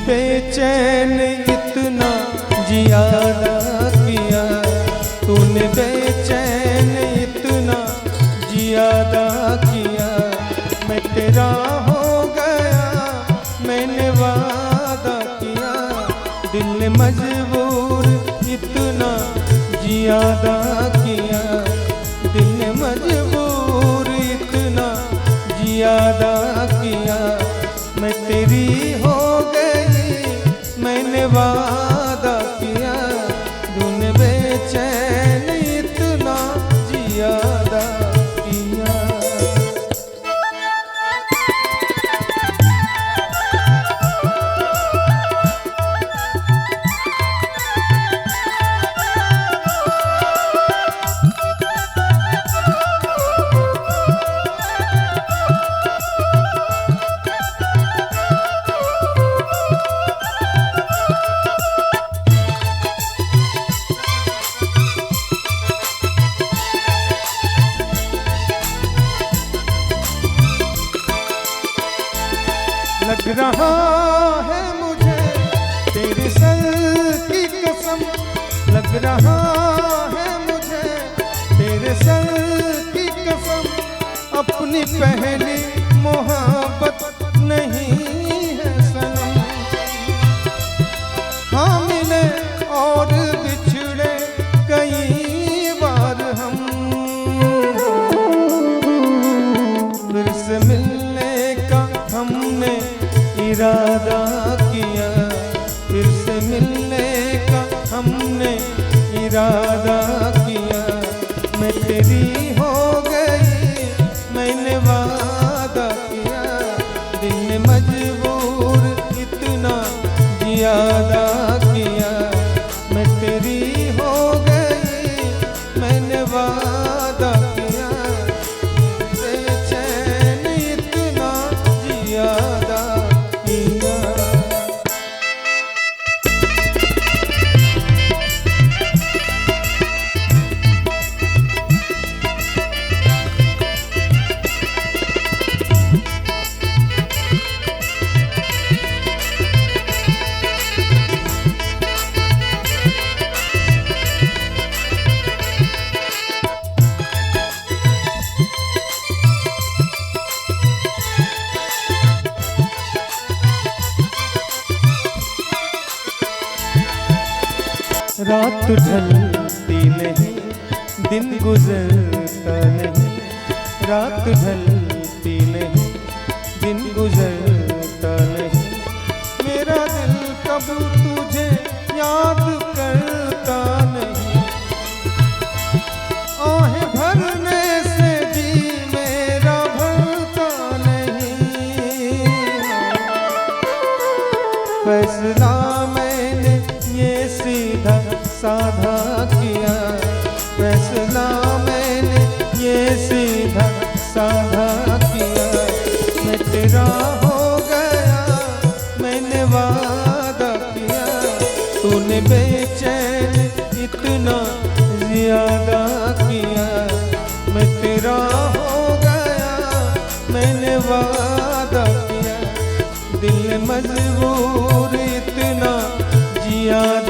बेचैन इतना जियादा किया, तूने बेचैन इतना जियादा किया। मैं तेरा हो गया मैंने वादा किया, दिल ने मजबूर इतना जियादा किया, दिल ने मजबूर इतना जियादा किया। मैं तेरी हो गई मैंने वादा किया, तूने बेचैन इतना जियादा किया। लग रहा है मुझे तेरे सर की कसम, लग रहा है मुझे तेरे सर की कसम, अपनी पहली मोहब्बत नहीं है सनम। हाँ मिले और बिछड़े कई बार हम, फिर से मिलने का हमने इरादा किया, फिर से मिलने का हमने इरादा किया। मैं तेरी हो गई मैंने वादा किया, दिल ने मजबूर इतना जियादा किया। मैं तेरी हो गई मैंने वादा किया, बेचैन इतना जियादा किया। रात ढलती नहीं दिन गुजरता नहीं, रात ढलती नहीं दिन गुजरता नहीं। मेरा दिल कब तुझे याद करता नहीं, आहें भरने से जी मेरा भरता नहीं। फैसला मैंने ये सीधा साधा किया, फैसला मैंने ये सीधा साधा किया। मैं तेरा हो गया मैंने वादा किया, तूने बेचैन इतना ज्यादा किया। मैं तेरा हो गया मैंने वादा किया, दिल मजबूर इतना जियादा